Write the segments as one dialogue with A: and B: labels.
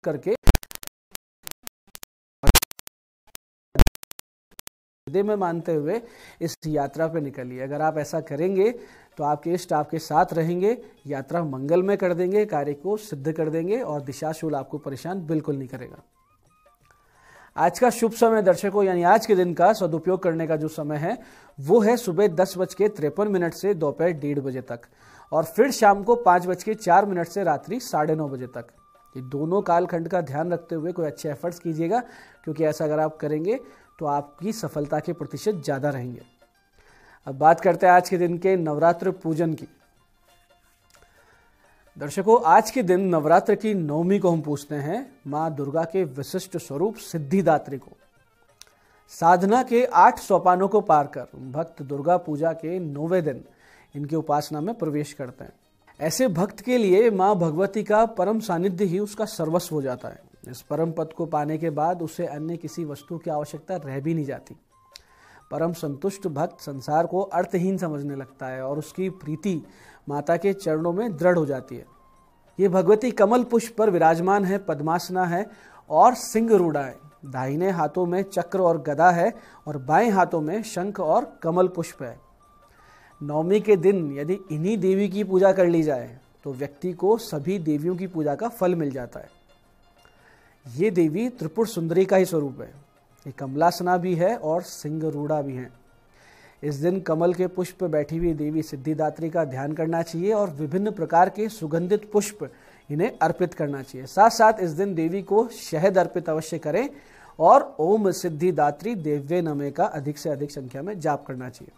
A: करके हृदय में मानते हुए इस यात्रा पे निकलिए। अगर आप ऐसा करेंगे तो आपके इष्ट आपके साथ रहेंगे, यात्रा मंगलमय कर देंगे, कार्य को सिद्ध कर देंगे और दिशाशूल आपको परेशान बिल्कुल नहीं करेगा। आज का शुभ समय दर्शकों, यानी आज के दिन का सदुपयोग करने का जो समय है वो है सुबह 10:53 से दोपहर 1:30 बजे तक, और फिर शाम को 5:04 से रात्रि 9:30 बजे तक। ये दोनों कालखंड का ध्यान रखते हुए कोई अच्छे एफर्ट्स कीजिएगा, क्योंकि ऐसा अगर आप करेंगे तो आपकी सफलता के प्रतिशत ज़्यादा रहेंगे। अब बात करते हैं आज के दिन के नवरात्र पूजन की। दर्शकों, आज के दिन नवरात्र की नवमी को हम पूछते हैं माँ दुर्गा के विशिष्ट स्वरूप सिद्धिदात्री को। साधना के 8 सोपानों को पार कर भक्त दुर्गा पूजा के 9वें दिन इनकी उपासना में प्रवेश करते हैं। ऐसे भक्त के लिए माँ भगवती का परम सानिध्य ही उसका सर्वस्व हो जाता है। इस परम पद को पाने के बाद उसे अन्य किसी वस्तु की आवश्यकता रह भी नहीं जाती। परम संतुष्ट भक्त संसार को अर्थहीन समझने लगता है और उसकी प्रीति माता के चरणों में दृढ़ हो जाती है। ये भगवती कमल पुष्प पर विराजमान है, पद्मासना है और सिंह रूढ़ा है। दाहिने हाथों में चक्र और गदा है और बाएं हाथों में शंख और कमल पुष्प है। नवमी के दिन यदि इन्हीं देवी की पूजा कर ली जाए तो व्यक्ति को सभी देवियों की पूजा का फल मिल जाता है। ये देवी त्रिपुर सुंदरी का ही स्वरूप है। ये कमलासना भी है और सिंह रूढ़ा भी है। इस दिन कमल के पुष्प पर बैठी हुई देवी सिद्धिदात्री का ध्यान करना चाहिए और विभिन्न प्रकार के सुगंधित पुष्प इन्हें अर्पित करना चाहिए। साथ साथ इस दिन देवी को शहद अर्पित अवश्य करें और ओम सिद्धिदात्री देव्ये नमः का अधिक से अधिक संख्या में जाप करना चाहिए।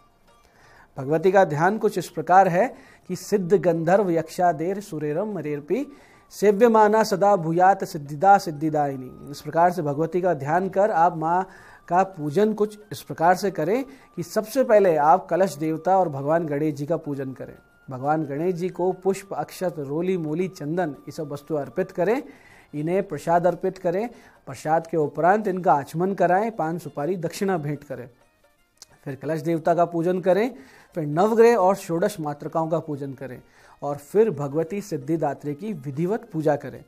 A: भगवती का ध्यान कुछ इस प्रकार है कि सिद्ध गंधर्व यक्षादेर सुरेरम मरेरपी सेव्यमाना सदा भूयात सिद्धिदा सिद्धिदायिनी। इस प्रकार से भगवती का ध्यान कर आप माँ का पूजन कुछ इस प्रकार से करें कि सबसे पहले आप कलश देवता और भगवान गणेश जी का पूजन करें। भगवान गणेश जी को पुष्प, अक्षत, रोली, मूली, चंदन ये सब वस्तु अर्पित करें। इन्हें प्रसाद अर्पित करें। प्रसाद के उपरांत इनका आचमन कराएं, पान सुपारी दक्षिणा भेंट करें। फिर कलश देवता का पूजन करें, फिर नवग्रह और षोडश मातृकाओं का पूजन करें और फिर भगवती सिद्धिदात्री की विधिवत पूजा करें।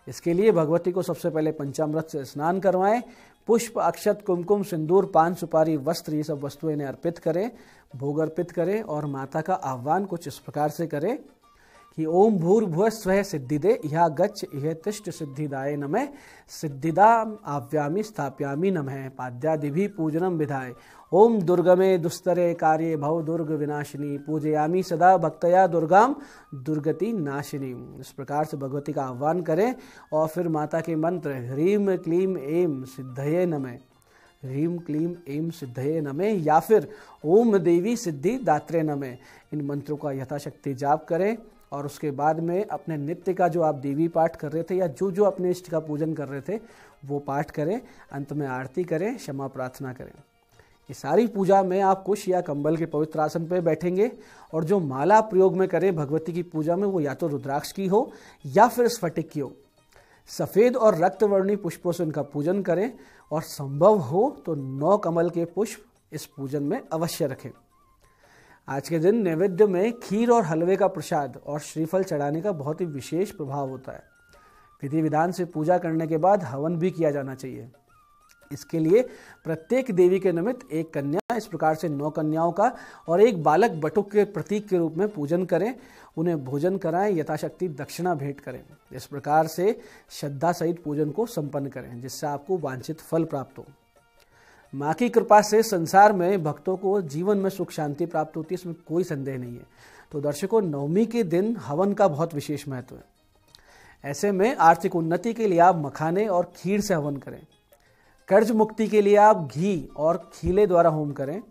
A: इसके लिए भगवती को सबसे पहले पंचामृत से स्नान करवाएं। पुष्प, अक्षत, कुमकुम, सिंदूर, पान सुपारी, वस्त्र ये सब वस्तुएं इन्हें अर्पित करें, भोग अर्पित करें और माता का आह्वान कुछ इस प्रकार से करें कि ओम भूर्भुवः स्वः सिद्धिदे इहा गच्छ इह तिष्ठ सिद्धिदाय नमः सिद्धिदा आव्यामि स्थाप्यामि नमः पाद्यादिभिः पूजनम विधाय ओम दुर्गमे दुस्तरे कार्ये भव दुर्ग विनाशिनी पूजयामि सदा भक्तया दुर्गाम दुर्गति नाशिनी। इस प्रकार से भगवती का आह्वान करें और फिर माता के मंत्र ह्रीम क्लीम ऐं सिद्धये नमः, ह्रीम क्लीम ऐं सिद्धये नमः या फिर ओम देवी सिद्धि दात्रे नमः, इन मंत्रों का यथाशक्ति जाप करें और उसके बाद में अपने नित्य का जो आप देवी पाठ कर रहे थे या जो जो अपने इष्ट का पूजन कर रहे थे वो पाठ करें। अंत में आरती करें, क्षमा प्रार्थना करें। ये सारी पूजा में आप कुश या कंबल के पवित्र आसन पर बैठेंगे और जो माला प्रयोग में करें भगवती की पूजा में वो या तो रुद्राक्ष की हो या फिर स्फटिक की हो। सफ़ेद और रक्तवर्णी पुष्पों से उनका पूजन करें और संभव हो तो 9 कमल के पुष्प इस पूजन में अवश्य रखें। आज के दिन नैवेद्य में खीर और हलवे का प्रसाद और श्रीफल चढ़ाने का बहुत ही विशेष प्रभाव होता है। विधि विधान से पूजा करने के बाद हवन भी किया जाना चाहिए। इसके लिए प्रत्येक देवी के निमित्त एक कन्या, इस प्रकार से 9 कन्याओं का और एक बालक बटुक के प्रतीक के रूप में पूजन करें। उन्हें भोजन कराएं, यथाशक्ति दक्षिणा भेंट करें। इस प्रकार से श्रद्धा सहित पूजन को संपन्न करें जिससे आपको वांछित फल प्राप्त हो। माँ की कृपा से संसार में भक्तों को जीवन में सुख शांति प्राप्त होती है, इसमें कोई संदेह नहीं है। तो दर्शकों, नवमी के दिन हवन का बहुत विशेष महत्व है। ऐसे में आर्थिक उन्नति के लिए आप मखाने और खीर से हवन करें। कर्ज मुक्ति के लिए आप घी और खीले द्वारा होम करें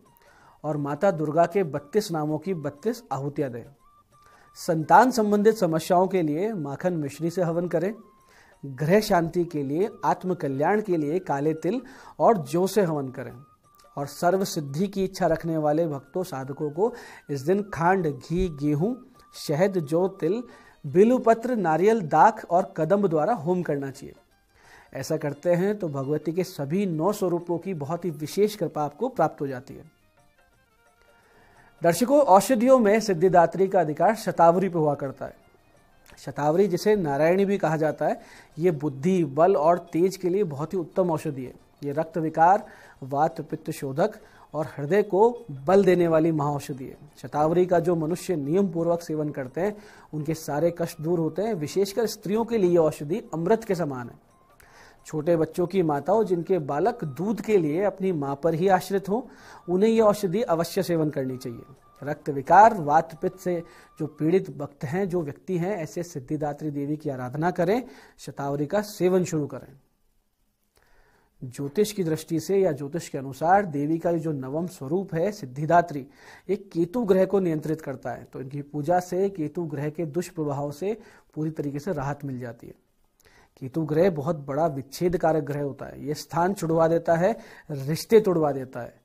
A: और माता दुर्गा के 32 नामों की 32 आहुतियाँ दें। संतान संबंधित समस्याओं के लिए माखन मिश्री से हवन करें। ग्रह शांति के लिए, आत्म कल्याण के लिए काले तिल और जौ से हवन करें और सर्व सिद्धि की इच्छा रखने वाले भक्तों साधकों को इस दिन खांड, घी, गेहूं, शहद, जौ, तिल, बिल्वपत्र, नारियल, दाख और कदम्ब द्वारा होम करना चाहिए। ऐसा करते हैं तो भगवती के सभी 9 स्वरूपों की बहुत ही विशेष कृपा आपको प्राप्त हो जाती है। दर्शकों, औषधियों में सिद्धिदात्री का अधिकार शतावरी पर हुआ करता है। शतावरी, जिसे नारायणी भी कहा जाता है, ये बुद्धि, बल और तेज के लिए बहुत ही उत्तम औषधि है। ये रक्त विकार, वात पित्त शोधक और हृदय को बल देने वाली महाऔषधि है। शतावरी का जो मनुष्य नियम पूर्वक सेवन करते हैं उनके सारे कष्ट दूर होते हैं। विशेषकर स्त्रियों के लिए औषधि अमृत के समान है। छोटे बच्चों की माताओं जिनके बालक दूध के लिए अपनी मां पर ही आश्रित हो, उन्हें यह औषधि अवश्य सेवन करनी चाहिए। रक्त विकार, वात पित्त से जो पीड़ित भक्त हैं, जो व्यक्ति हैं, ऐसे सिद्धिदात्री देवी की आराधना करें, शतावरी का सेवन शुरू करें। ज्योतिष की दृष्टि से या ज्योतिष के अनुसार देवी का जो नवम स्वरूप है सिद्धिदात्री, एक केतु ग्रह को नियंत्रित करता है। तो इनकी पूजा से केतु ग्रह के दुष्प्रभाव से पूरी तरीके से राहत मिल जाती है। केतु ग्रह बहुत बड़ा विच्छेद कारक ग्रह होता है। ये स्थान छुड़वा देता है, रिश्ते तोड़वा देता है।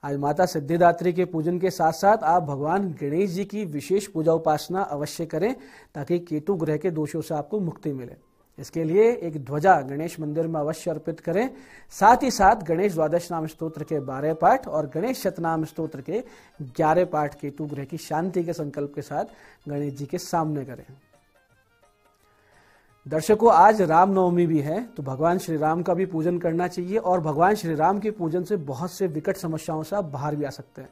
A: आज माता सिद्धिदात्री के पूजन के साथ साथ आप भगवान गणेश जी की विशेष पूजा उपासना अवश्य करें, ताकि केतु ग्रह के दोषों से आपको मुक्ति मिले। इसके लिए एक ध्वजा गणेश मंदिर में अवश्य अर्पित करें। साथ ही साथ गणेश द्वादश नाम स्तोत्र के 12 पाठ और गणेश शतनाम स्तोत्र के 11 पाठ केतु ग्रह की शांति के संकल्प के साथ गणेश जी के सामने करें। दर्शकों, आज रामनवमी भी है, तो भगवान श्री राम का भी पूजन करना चाहिए। और भगवान श्री राम के पूजन से बहुत से विकट समस्याओं से आप बाहर भी आ सकते हैं।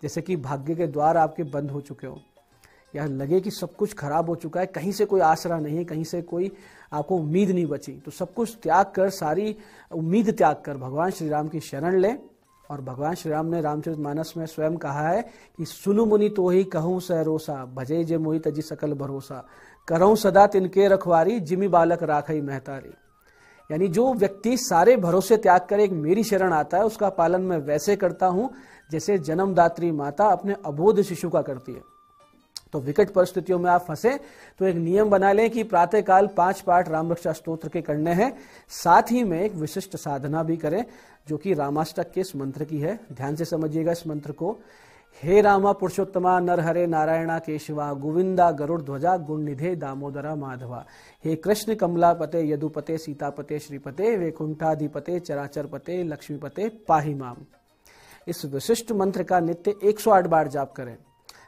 A: जैसे कि भाग्य के द्वार आपके बंद हो चुके हो, या लगे कि सब कुछ खराब हो चुका है, कहीं से कोई आसरा नहीं, कहीं से कोई आपको उम्मीद नहीं बची, तो सब कुछ त्याग कर, सारी उम्मीद त्याग कर भगवान श्री राम की शरण लें। और भगवान श्री राम ने रामचरितमानस में स्वयं कहा है कि सुनु मुनि तो ही कहूँ सहरोसा, भजे जे मोहि तजी सकल भरोसा, करऊं सदा तिनके रखवारी, जिमि बालक राखई महतारी। यानी जो व्यक्ति सारे भरोसे त्याग कर एक मेरी शरण आता है, उसका पालन मैं वैसे करता हूं जैसे जन्मदात्री माता अपने अबोध शिशु का करती है। तो विकट परिस्थितियों में आप फंसे तो एक नियम बना लें कि प्रातःकाल 5 पाठ राम रक्षा स्तोत्र के करने हैं। साथ ही में एक विशिष्ट साधना भी करें, जो कि रामाष्टक के इस मंत्र की है। ध्यान से समझिएगा इस मंत्र को। हे रामा पुरुषोत्तमा नरहरे नारायणा केशवा, गोविंदा गरुड़ ध्वजा गुणनिधे दामोदरा माधवा, हे कृष्ण कमलापते यदुपते सीतापते श्रीपते, वैकुंठाधिपते चराचरपते लक्ष्मीपते पाहि माम। इस विशिष्ट मंत्र का नित्य 108 बार जाप करें।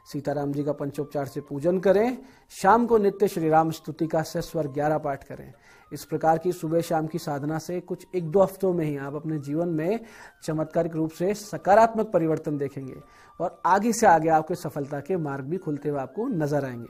A: सीताराम जी का पंचोपचार से पूजन करें। शाम को नित्य श्री राम स्तुति का सस्वर 11 पाठ करें। इस प्रकार की सुबह शाम की साधना से कुछ 1-2 हफ्तों में ही आप अपने जीवन में चमत्कारिक रूप से सकारात्मक परिवर्तन देखेंगे और आगे से आगे आपके सफलता के मार्ग भी खुलते हुए आपको नजर आएंगे।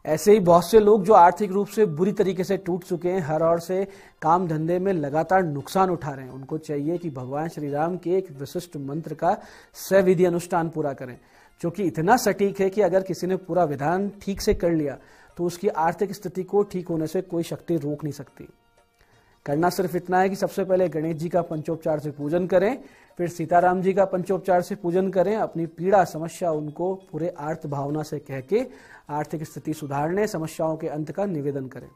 A: ऐसे ही बहुत से लोग जो आर्थिक रूप से बुरी तरीके से टूट चुके हैं, हर ओर से काम धंधे में लगातार नुकसान उठा रहे हैं, उनको चाहिए कि भगवान श्री राम के एक विशिष्ट मंत्र का सविधि अनुष्ठान पूरा करें, जो कि इतना सटीक है कि अगर किसी ने पूरा विधान ठीक से कर लिया तो उसकी आर्थिक स्थिति को ठीक होने से कोई शक्ति रोक नहीं सकती। करना सिर्फ इतना है कि सबसे पहले गणेश जी का पंचोपचार से पूजन करें, फिर सीताराम जी का पंचोपचार से पूजन करें। अपनी पीड़ा समस्या उनको पूरे आर्त भावना से कह के आर्थिक स्थिति सुधारने, समस्याओं के अंत का निवेदन करें।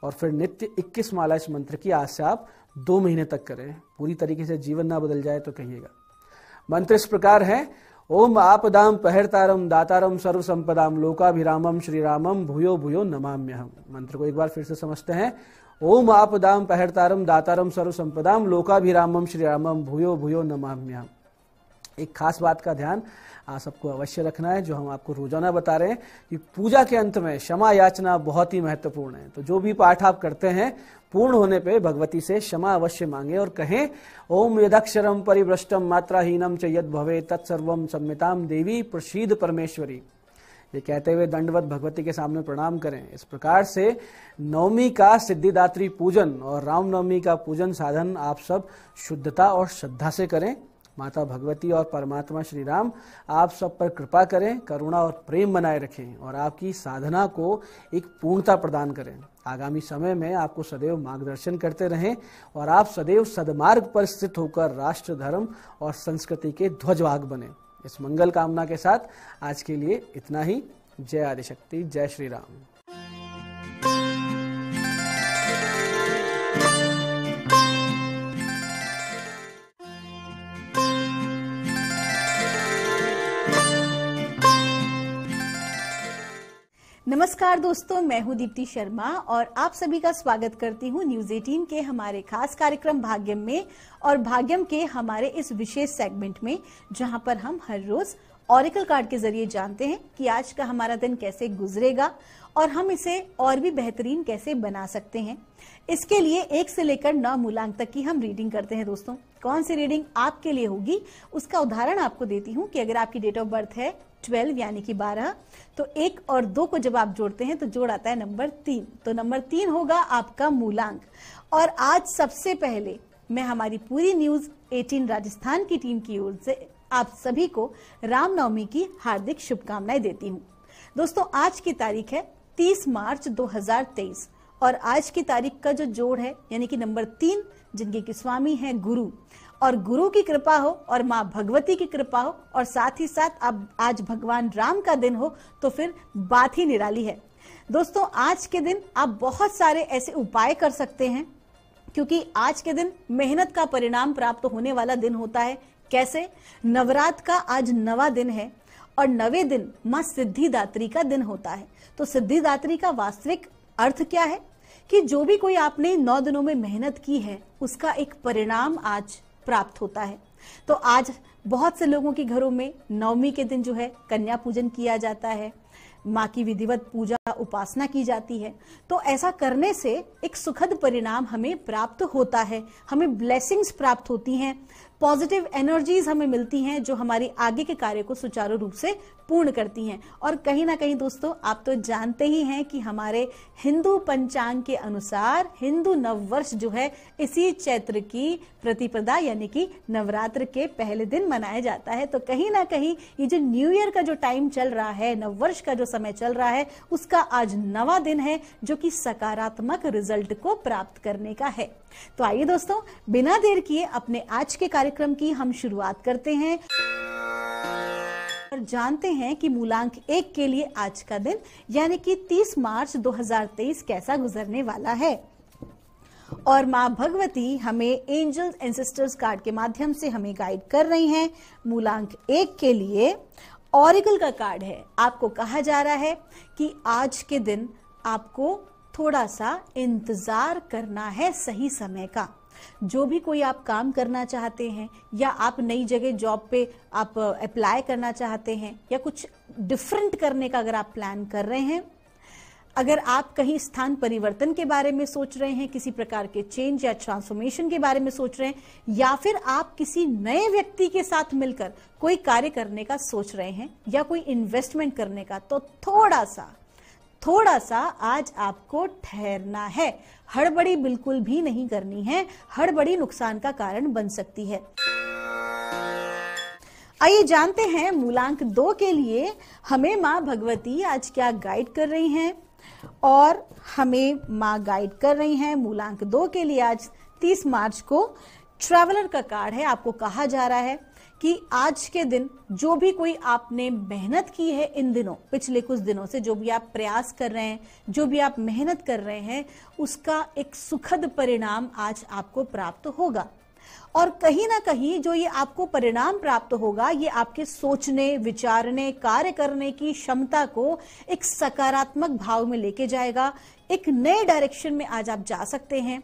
A: और फिर नित्य 21 माला इस मंत्र की आज से आप 2 महीने तक करें। पूरी तरीके से जीवन ना बदल जाए तो कहिएगा। मंत्र इस प्रकार है। ओम आपदाम पहरतारम दातारम सर्व संपदाम लोकाभिरामम श्रीरामम भूयो भूयो नमाम्यहम। मंत्र को एक बार फिर से समझते हैं। ओम आपदाम पहरतारम दातारम सर्व संपदाम लोकाभिरामम श्रीरामम भूयो भूयो नमाम्यहम। एक खास बात का ध्यान आप सबको अवश्य रखना है, जो हम आपको रोजाना बता रहे हैं कि पूजा के अंत में क्षमा याचना बहुत ही महत्वपूर्ण है। तो जो भी पाठ आप करते हैं, पूर्ण होने पे भगवती से क्षमा अवश्य मांगे और कहें ओम यदक्षरम परिभ्रष्टम मात्राहीनम च यद भवे तत्सर्वम सम्मिताम देवी प्रसीद परमेश्वरी। ये कहते हुए दंडवत भगवती के सामने प्रणाम करें। इस प्रकार से नवमी का सिद्धिदात्री पूजन और रामनवमी का पूजन साधन आप सब शुद्धता और श्रद्धा से करें। माता भगवती और परमात्मा श्री राम आप सब पर कृपा करें, करुणा और प्रेम बनाए रखें और आपकी साधना को एक पूर्णता प्रदान करें। आगामी समय में आपको सदैव मार्गदर्शन करते रहें और आप सदैव सदमार्ग पर स्थित होकर राष्ट्र, धर्म और संस्कृति के ध्वजवाहक बने। इस मंगल कामना के साथ आज के लिए इतना ही। जय आदिशक्ति, जय श्री राम।
B: नमस्कार दोस्तों, मैं हूं दीप्ति शर्मा और आप सभी का स्वागत करती हूं न्यूज 18 के हमारे खास कार्यक्रम भाग्यम में और भाग्यम के हमारे इस विशेष सेगमेंट में, जहां पर हम हर रोज ऑरेकल कार्ड के जरिए जानते हैं कि आज का हमारा दिन कैसे गुजरेगा और हम इसे और भी बेहतरीन कैसे बना सकते हैं। इसके लिए 1 से लेकर 9 मूलांक तक की हम रीडिंग करते हैं। दोस्तों, कौन सी रीडिंग आपके लिए होगी उसका उदाहरण आपको देती हूँ कि अगर आपकी डेट ऑफ बर्थ है 12 यानी कि 12, तो 1 और 2 को जब आप जोड़ते हैं तो जोड़ आता है नंबर 3। तो नंबर 3 होगा आपका मूलांक। और आज सबसे पहले मैं हमारी पूरी न्यूज 18 राजस्थान की टीम की ओर से आप सभी को रामनवमी की हार्दिक शुभकामनाएं देती हूँ। दोस्तों, आज की तारीख है 30 मार्च 2023 और आज की तारीख का जो जोड़ है यानी कि नंबर 3, जिनके की स्वामी है गुरु, और गुरु की कृपा हो और माँ भगवती की कृपा हो और साथ ही साथ अब आज भगवान राम का दिन हो तो फिर बात ही निराली है। दोस्तों, आज के दिन आप बहुत सारे ऐसे उपाय कर सकते हैं क्योंकि आज के दिन मेहनत का परिणाम प्राप्त होने वाला दिन होता है। कैसे? नवरात्र का आज 9वां दिन है और 9वें दिन माँ सिद्धिदात्री का दिन होता है। तो सिद्धिदात्री का वास्तविक अर्थ क्या है कि जो भी कोई आपने 9 दिनों में मेहनत की है उसका एक परिणाम आज प्राप्त होता है। तो आज बहुत से लोगों के घरों में नवमी के दिन जो है कन्या पूजन किया जाता है, माँ की विधिवत पूजा उपासना की जाती है। तो ऐसा करने से एक सुखद परिणाम हमें प्राप्त होता है, हमें ब्लेसिंग्स प्राप्त होती हैं, पॉजिटिव एनर्जीज हमें मिलती हैं जो हमारी आगे के कार्य को सुचारू रूप से पूर्ण करती हैं। और कहीं ना कहीं दोस्तों, आप तो जानते ही हैं कि हमारे हिंदू पंचांग के अनुसार हिंदू नववर्ष जो है इसी चैत्र की प्रतिपदा यानी कि नवरात्र के पहले दिन मनाया जाता है। तो कहीं ना कहीं ये जो न्यू ईयर का जो टाइम चल रहा है, नववर्ष का जो समय चल रहा है, उसका आज 9वां दिन है जो कि सकारात्मक रिजल्ट को प्राप्त करने का है। तो आइए दोस्तों, बिना देर किए अपने आज के कार्यक्रम की हम शुरुआत करते हैं और जानते हैं कि मूलांक 1 के लिए आज का दिन यानी कि 30 मार्च 2023 कैसा गुजरने वाला है। और माँ भगवती हमें एंजल्स एंसेस्टर्स कार्ड के माध्यम से हमें गाइड कर रही हैं। मूलांक 1 के लिए ऑरेकल का कार्ड है। आपको कहा जा रहा है कि आज के दिन आपको थोड़ा सा इंतजार करना है सही समय का। जो भी कोई आप काम करना चाहते हैं या आप नई जगह जॉब पे आप अप्लाई करना चाहते हैं या कुछ डिफरेंट करने का अगर आप प्लान कर रहे हैं, अगर आप कहीं स्थान परिवर्तन के बारे में सोच रहे हैं, किसी प्रकार के चेंज या ट्रांसफॉर्मेशन के बारे में सोच रहे हैं, या फिर आप किसी नए व्यक्ति के साथ मिलकर कोई कार्य करने का सोच रहे हैं या कोई इन्वेस्टमेंट करने का, तो थोड़ा सा आज आपको ठहरना है। हड़बड़ी बिल्कुल भी नहीं करनी है, हड़बड़ी नुकसान का कारण बन सकती है। आइए जानते हैं मूलांक 2 के लिए हमें माँ भगवती आज क्या गाइड कर रही हैं। और हमें माँ गाइड कर रही हैं मूलांक 2 के लिए आज 30 मार्च को ट्रैवलर का कार्ड है। आपको कहा जा रहा है कि आज के दिन जो भी कोई आपने मेहनत की है इन दिनों, पिछले कुछ दिनों से जो भी आप प्रयास कर रहे हैं, जो भी आप मेहनत कर रहे हैं, उसका एक सुखद परिणाम आज आपको प्राप्त होगा। और कहीं ना कहीं जो ये आपको परिणाम प्राप्त होगा ये आपके सोचने, विचारने, कार्य करने की क्षमता को एक सकारात्मक भाव में लेके जाएगा। एक नए डायरेक्शन में आज आप जा सकते हैं।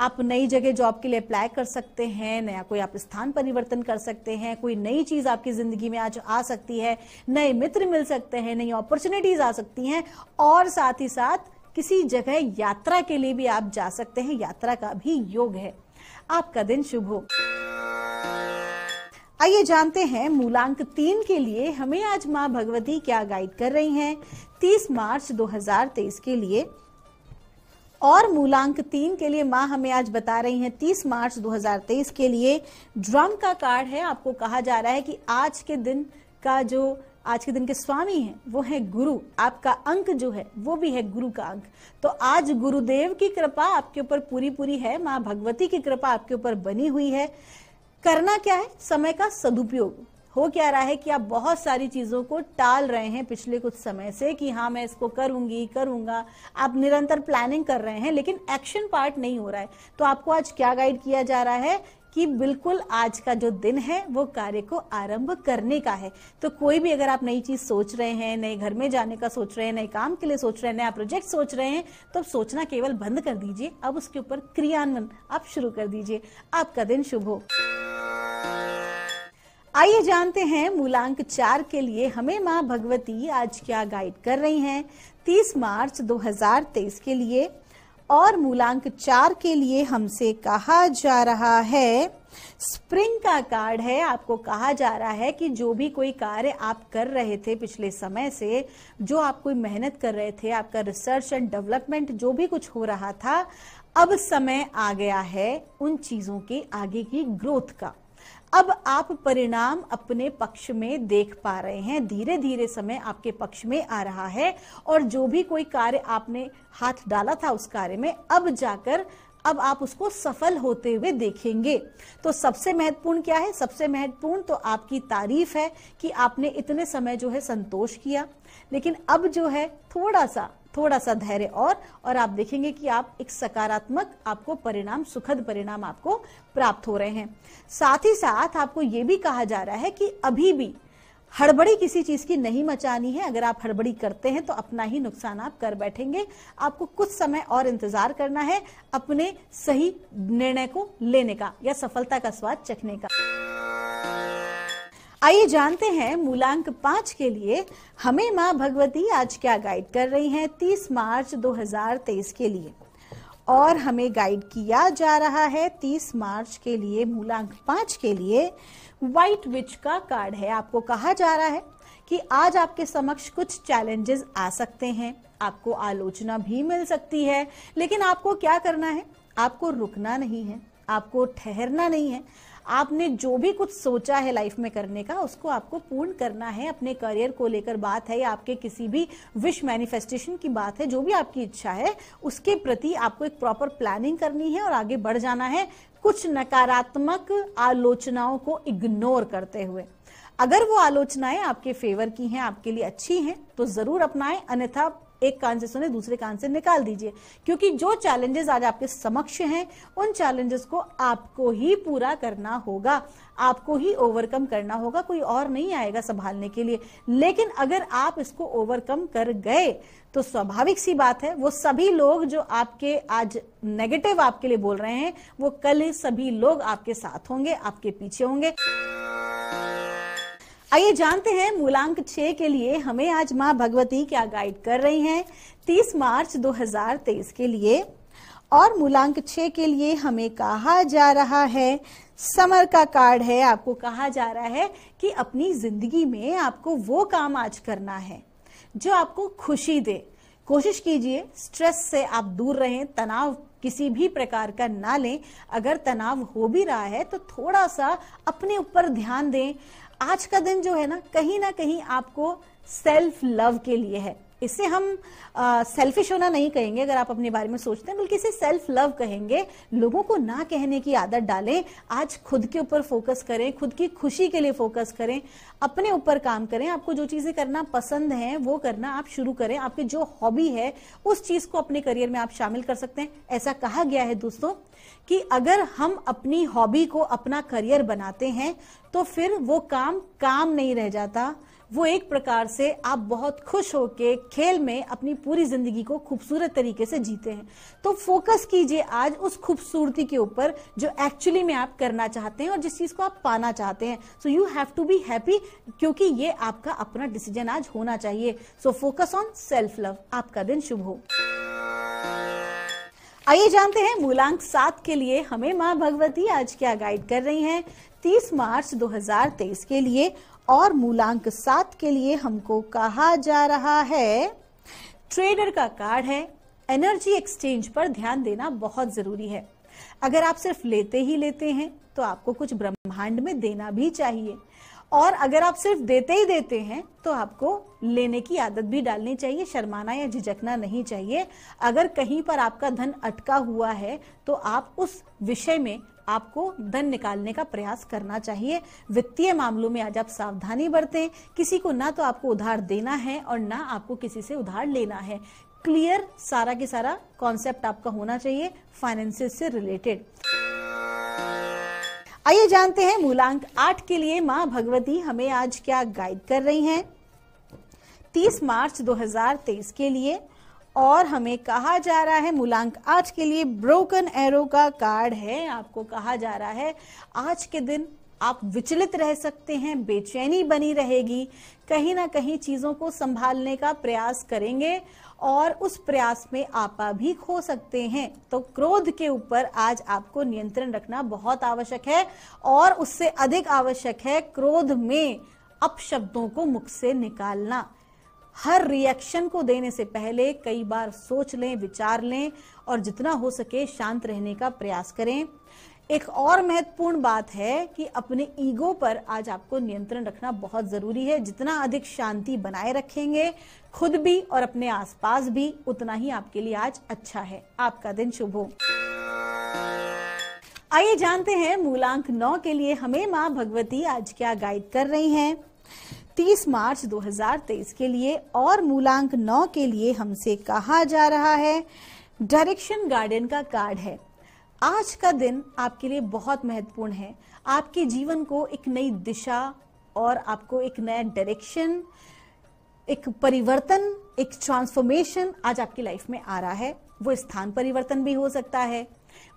B: आप नई जगह जॉब के लिए अप्लाई कर सकते हैं, नया कोई आप स्थान परिवर्तन कर सकते हैं, कोई नई चीज आपकी जिंदगी में आज आ सकती है, नए मित्र मिल सकते हैं, नई अपॉर्चुनिटीज आ सकती हैं और साथ ही साथ किसी जगह यात्रा के लिए भी आप जा सकते हैं। यात्रा का भी योग है। आपका दिन शुभ हो। आइए जानते हैं मूलांक 3 के लिए हमें आज माँ भगवती क्या गाइड कर रही हैं 30 मार्च 2023 के लिए। और मूलांक 3 के लिए माँ हमें आज बता रही हैं 30 मार्च 2023 के लिए ड्रम का कार्ड है। आपको कहा जा रहा है कि आज के दिन के स्वामी हैं वो है गुरु। आपका अंक जो है वो भी है गुरु का अंक। तो आज गुरुदेव की कृपा आपके ऊपर पूरी है, माँ भगवती की कृपा आपके ऊपर बनी हुई है। करना क्या है? समय का सदुपयोग। हो क्या रहा है कि आप बहुत सारी चीजों को टाल रहे हैं पिछले कुछ समय से कि हाँ मैं इसको करूंगा। आप निरंतर प्लानिंग कर रहे हैं लेकिन एक्शन पार्ट नहीं हो रहा है। तो आपको आज क्या गाइड किया जा रहा है कि बिल्कुल आज का जो दिन है वो कार्य को आरंभ करने का है। तो कोई भी अगर आप नई चीज सोच रहे हैं, नए घर में जाने का सोच रहे हैं, नए काम के लिए सोच रहे हैं, नया प्रोजेक्ट सोच रहे हैं, तो अब सोचना केवल बंद कर दीजिए, अब उसके ऊपर क्रियान्वयन आप शुरू कर दीजिए। आपका दिन शुभ हो। आइए जानते हैं मूलांक 4 के लिए हमें माँ भगवती आज क्या गाइड कर रही हैं 30 मार्च 2023 के लिए। और मूलांक 4 के लिए हमसे कहा जा रहा है, स्प्रिंग का कार्ड है। आपको कहा जा रहा है कि जो भी कोई कार्य आप कर रहे थे पिछले समय से, जो आप कोई मेहनत कर रहे थे, आपका रिसर्च एंड डेवलपमेंट जो भी कुछ हो रहा था, अब समय आ गया है उन चीजों के आगे की ग्रोथ का। अब आप परिणाम अपने पक्ष में देख पा रहे हैं, धीरे धीरे समय आपके पक्ष में आ रहा है और जो भी कोई कार्य आपने हाथ डाला था उस कार्य में, अब जाकर अब आप उसको सफल होते हुए देखेंगे। तो सबसे महत्वपूर्ण क्या है? सबसे महत्वपूर्ण तो आपकी तारीफ है कि आपने इतने समय जो है संतोष किया, लेकिन अब जो है थोड़ा सा धैर्य और आप देखेंगे कि आप एक सकारात्मक आपको परिणाम, सुखद परिणाम आपको प्राप्त हो रहे हैं। साथ ही साथ आपको ये भी कहा जा रहा है कि अभी भी हड़बड़ी किसी चीज की नहीं मचानी है। अगर आप हड़बड़ी करते हैं तो अपना ही नुकसान आप कर बैठेंगे। आपको कुछ समय और इंतजार करना है अपने सही निर्णय को लेने का या सफलता का स्वाद चखने का। आइए जानते हैं मूलांक 5 के लिए हमें माँ भगवती आज क्या गाइड कर रही हैं 30 मार्च 2023 के लिए। और हमें गाइड किया जा रहा है 30 मार्च के लिए मूलांक 5 के लिए व्हाइट विच का कार्ड है। आपको कहा जा रहा है कि आज आपके समक्ष कुछ चैलेंजेस आ सकते हैं, आपको आलोचना भी मिल सकती है, लेकिन आपको क्या करना है? आपको रुकना नहीं है, आपको ठहरना नहीं है। आपने जो भी कुछ सोचा है लाइफ में करने का, उसको आपको पूर्ण करना है। अपने करियर को लेकर बात है या आपके किसी भी विश मैनिफेस्टेशन की बात है, जो भी आपकी इच्छा है उसके प्रति आपको एक प्रॉपर प्लानिंग करनी है और आगे बढ़ जाना है, कुछ नकारात्मक आलोचनाओं को इग्नोर करते हुए। अगर वो आलोचनाएं आपके फेवर की हैं, आपके लिए अच्छी हैं, तो जरूर अपनाएं, अन्यथा एक कान से सुने दूसरे कान से निकाल दीजिए। क्योंकि जो चैलेंजेस आज आपके समक्ष हैं, उन चैलेंजेस को आपको ही पूरा करना होगा, आपको ही ओवरकम करना होगा, कोई और नहीं आएगा संभालने के लिए। लेकिन अगर आप इसको ओवरकम कर गए तो स्वाभाविक सी बात है, वो सभी लोग जो आपके आज नेगेटिव आपके लिए बोल रहे हैं, वो कल सभी लोग आपके साथ होंगे, आपके पीछे होंगे। आइए जानते हैं मूलांक 6 के लिए हमें आज माँ भगवती क्या गाइड कर रही हैं 30 मार्च 2023 के लिए। और मूलांक 6 के लिए हमें कहा जा रहा है, समर का कार्ड है। आपको कहा जा रहा है कि अपनी जिंदगी में आपको वो काम आज करना है जो आपको खुशी दे। कोशिश कीजिए स्ट्रेस से आप दूर रहें, तनाव किसी भी प्रकार का ना लें। अगर तनाव हो भी रहा है तो थोड़ा सा अपने ऊपर ध्यान दें। आज का दिन जो है ना कहीं आपको सेल्फ लव के लिए है। इसे हम सेल्फिश होना नहीं कहेंगे अगर आप अपने बारे में सोचते हैं, बल्कि इसे सेल्फ लव कहेंगे। लोगों को ना कहने की आदत डालें। आज खुद के ऊपर फोकस करें, खुद की खुशी के लिए फोकस करें, अपने ऊपर काम करें। आपको जो चीजें करना पसंद है वो करना आप शुरू करें। आपकी जो हॉबी है उस चीज को अपने करियर में आप शामिल कर सकते हैं। ऐसा कहा गया है दोस्तों कि अगर हम अपनी हॉबी को अपना करियर बनाते हैं तो फिर वो काम नहीं रह जाता। वो एक प्रकार से आप बहुत खुश होके खेल में अपनी पूरी जिंदगी को खूबसूरत तरीके से जीते हैं। तो फोकस कीजिए आज उस खूबसूरती के ऊपर जो एक्चुअली में आप करना चाहते हैं और जिस चीज को आप पाना चाहते हैं। So you have to be happy, क्योंकि ये आपका अपना डिसीजन आज होना चाहिए। So focus on self love. आपका दिन शुभ हो। आइए जानते हैं मूलांक 7 के लिए हमें माँ भगवती आज क्या गाइड कर रही हैं 30 मार्च 2023 के लिए। और मूलांक 7 के लिए हमको कहा जा रहा है, ट्रेडर का कार्ड है। एनर्जी एक्सचेंज पर ध्यान देना बहुत जरूरी है। अगर आप सिर्फ लेते ही लेते हैं तो आपको कुछ ब्रह्मांड में देना भी चाहिए, और अगर आप सिर्फ देते ही देते हैं तो आपको लेने की आदत भी डालनी चाहिए। शर्माना या झिझकना नहीं चाहिए। अगर कहीं पर आपका धन अटका हुआ है तो आप उस विषय में आपको धन निकालने का प्रयास करना चाहिए। वित्तीय मामलों में आज आप सावधानी बरतें। किसी को ना तो आपको उधार देना है और ना आपको किसी से उधार लेना है। क्लियर सारा के सारा कॉन्सेप्ट आपका होना चाहिए फाइनेंसेस से रिलेटेड। आइए जानते हैं मूलांक 8 के लिए माँ भगवती हमें आज क्या गाइड कर रही हैं। 30 मार्च 2023 के लिए और हमें कहा जा रहा है मूलांक 8 के लिए ब्रोकन एरो का कार्ड है। आपको कहा जा रहा है आज के दिन आप विचलित रह सकते हैं, बेचैनी बनी रहेगी, कहीं ना कहीं चीजों को संभालने का प्रयास करेंगे और उस प्रयास में आपा भी खो सकते हैं। तो क्रोध के ऊपर आज आपको नियंत्रण रखना बहुत आवश्यक है और उससे अधिक आवश्यक है क्रोध में अपशब्दों को मुख से निकालना। हर रिएक्शन को देने से पहले कई बार सोच लें, विचार लें और जितना हो सके शांत रहने का प्रयास करें। एक और महत्वपूर्ण बात है कि अपने ईगो पर आज आपको नियंत्रण रखना बहुत जरूरी है। जितना अधिक शांति बनाए रखेंगे खुद भी और अपने आसपास भी, उतना ही आपके लिए आज अच्छा है। आपका दिन शुभ हो। आइए जानते हैं मूलांक 9 के लिए हमें माँ भगवती आज क्या गाइड कर रही हैं। 30 मार्च 2023 के लिए और मूलांक 9 के लिए हमसे कहा जा रहा है डायरेक्शन गार्डियन का कार्ड है। आज का दिन आपके लिए बहुत महत्वपूर्ण है। आपके जीवन को एक नई दिशा और आपको एक नया डायरेक्शन, एक परिवर्तन, एक ट्रांसफॉर्मेशन आज आपकी लाइफ में आ रहा है। वो स्थान परिवर्तन भी हो सकता है,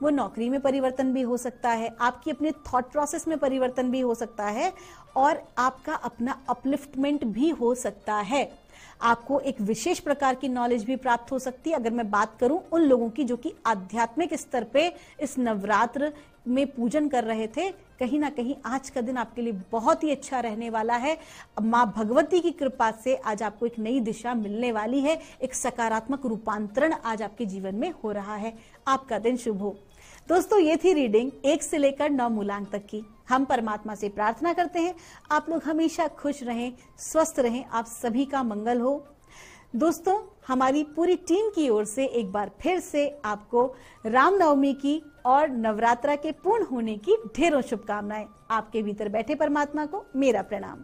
B: वो नौकरी में परिवर्तन भी हो सकता है, आपकी अपने थॉट प्रोसेस में परिवर्तन भी हो सकता है और आपका अपना अपलिफ्टमेंट भी हो सकता है। आपको एक विशेष प्रकार की नॉलेज भी प्राप्त हो सकती है। अगर मैं बात करूं उन लोगों की जो कि आध्यात्मिक स्तर पे इस नवरात्र में पूजन कर रहे थे, कहीं ना कहीं आज का दिन आपके लिए बहुत ही अच्छा रहने वाला है। माँ भगवती की कृपा से आज आपको एक नई दिशा मिलने वाली है, एक सकारात्मक रूपांतरण आज आपके जीवन में हो रहा है। आपका दिन शुभ हो। दोस्तों, ये थी रीडिंग 1 से लेकर 9 मूलांक तक की। हम परमात्मा से प्रार्थना करते हैं आप लोग हमेशा खुश रहें, स्वस्थ रहें, आप सभी का मंगल हो। दोस्तों, हमारी पूरी टीम की ओर से एक बार फिर से आपको रामनवमी की और नवरात्रा के पूर्ण होने की ढेरों शुभकामनाएं। आपके भीतर बैठे परमात्मा को मेरा प्रणाम।